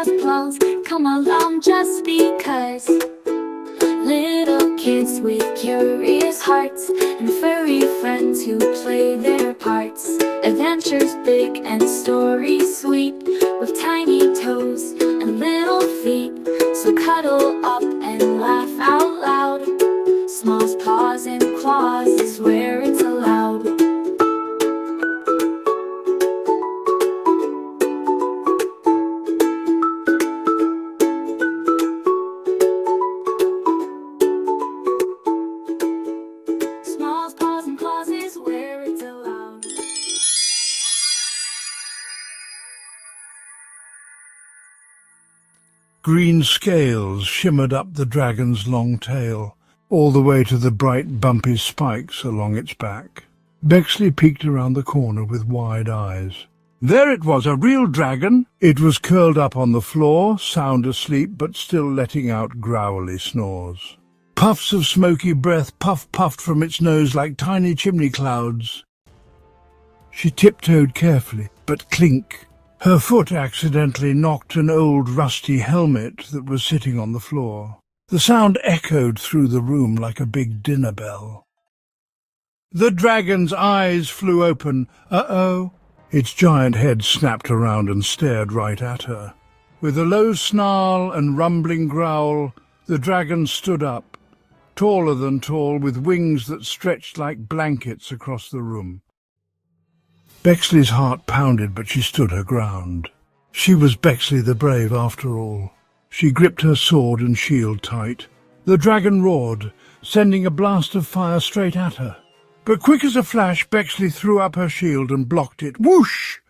applause. Come along just because. Little kids with curious hearts and furry friends who play their parts. Adventures big and stories sweet, with tiny toes and little feet. So cuddle up and laugh out loud. Small's paws and claws is where it's allowed. Small's paws and claws is where it's allowed. Green scales shimmered up the dragon's long tail, all the way to the bright bumpy spikes along its back. Bexley peeked around the corner with wide eyes. There it was, a real dragon. It was curled up on the floor, sound asleep, but still letting out growly snores. Puffs of smoky breath puffed from its nose like tiny chimney clouds. She tiptoed carefully, but clink. Her foot accidentally knocked an old rusty helmet that was sitting on the floor. The sound echoed through the room like a big dinner bell. The dragon's eyes flew open. Uh-oh! Its giant head snapped around and stared right at her. With a low snarl and rumbling growl, the dragon stood up, taller than tall, with wings that stretched like blankets across the room. Bexley's heart pounded, but she stood her ground. She was Bexley the Brave, after all. She gripped her sword and shield tight. The dragon roared, sending a blast of fire straight at her. But quick as a flash, Bexley threw up her shield and blocked it. Whoosh!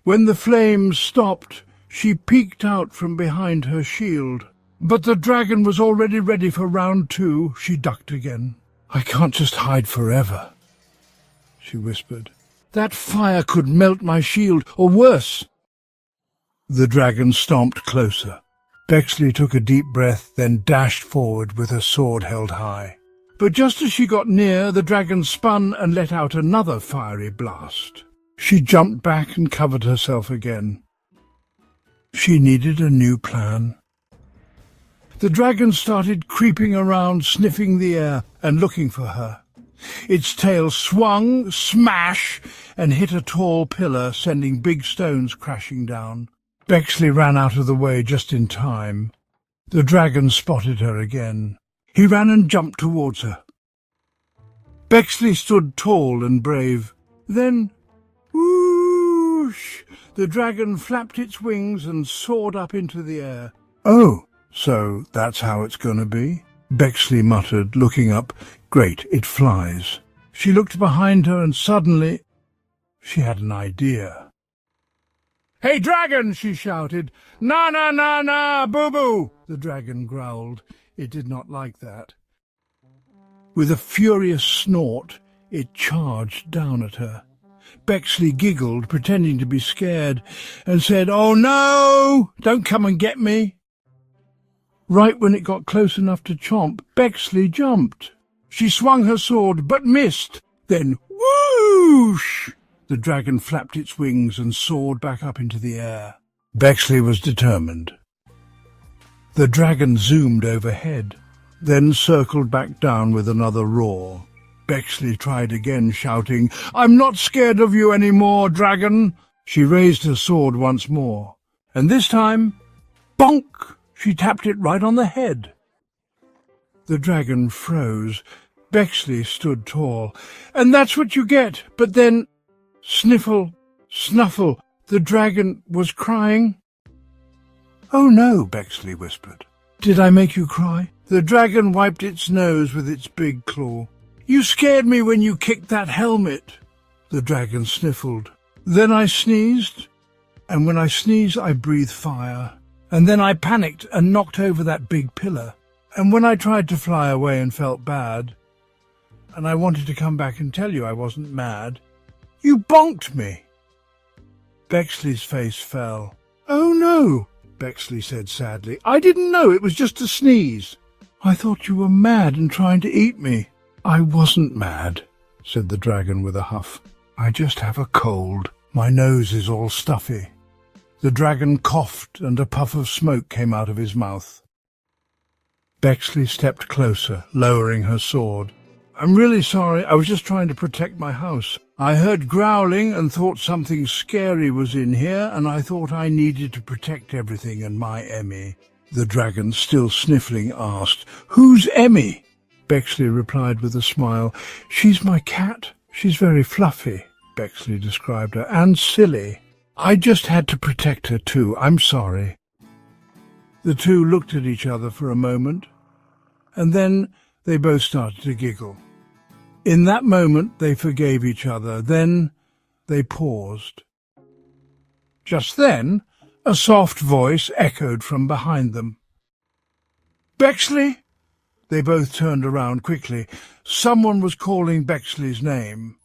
When the flames stopped, she peeked out from behind her shield. But the dragon was already ready for round two. She ducked again. "I can't just hide forever," she whispered. "That fire could melt my shield, or worse." The dragon stomped closer. Bexley took a deep breath, then dashed forward with her sword held high. But just as she got near, the dragon spun and let out another fiery blast. She jumped back and covered herself again. She needed a new plan. The dragon started creeping around, sniffing the air and looking for her. Its tail swung, smash, and hit a tall pillar, sending big stones crashing down. Bexley ran out of the way just in time. The dragon spotted her again. He ran and jumped towards her. Bexley stood tall and brave. Then, whoosh! The dragon flapped its wings and soared up into the air. "Oh, so that's how it's going to be?" Bexley muttered, looking up. "Great, it flies." She looked behind her and suddenly she had an idea. "Hey, dragon!" she shouted. "Na, na, na, na, boo-boo!" The dragon growled. It did not like that. With a furious snort, it charged down at her. Bexley giggled, pretending to be scared, and said, "Oh, no! Don't come and get me!" Right when it got close enough to chomp, Bexley jumped. She swung her sword, but missed. Then, whoosh! The dragon flapped its wings and soared back up into the air. Bexley was determined. The dragon zoomed overhead, then circled back down with another roar. Bexley tried again, shouting, "I'm not scared of you any more, dragon!" She raised her sword once more, and this time, bonk! She tapped it right on the head. The dragon froze. Bexley stood tall. "And that's what you get." But then, sniffle, snuffle, the dragon was crying. "Oh no," Bexley whispered. "Did I make you cry?" The dragon wiped its nose with its big claw. "You scared me when you kicked that helmet." The dragon sniffled. "Then I sneezed, and when I sneeze I breathe fire. And then I panicked and knocked over that big pillar. And when I tried to fly away and felt bad, and I wanted to come back and tell you I wasn't mad, you bonked me." Bexley's face fell. "Oh no," Bexley said sadly. "I didn't know, it was just a sneeze. I thought you were mad and trying to eat me." "I wasn't mad," said the dragon with a huff. "I just have a cold. My nose is all stuffy." The dragon coughed and a puff of smoke came out of his mouth. Bexley stepped closer, lowering her sword. "I'm really sorry. I was just trying to protect my house. I heard growling and thought something scary was in here, and I thought I needed to protect everything and my Emmy." The dragon, still sniffling, asked, "Who's Emmy?" Bexley replied with a smile. "She's my cat. She's very fluffy," Bexley described her, "and silly. I just had to protect her too. I'm sorry." The two looked at each other for a moment, and then they both started to giggle. In that moment they forgave each other. Then they paused. Just then a soft voice echoed from behind them. "Bexley?" They both turned around quickly. Someone was calling Bexley's name.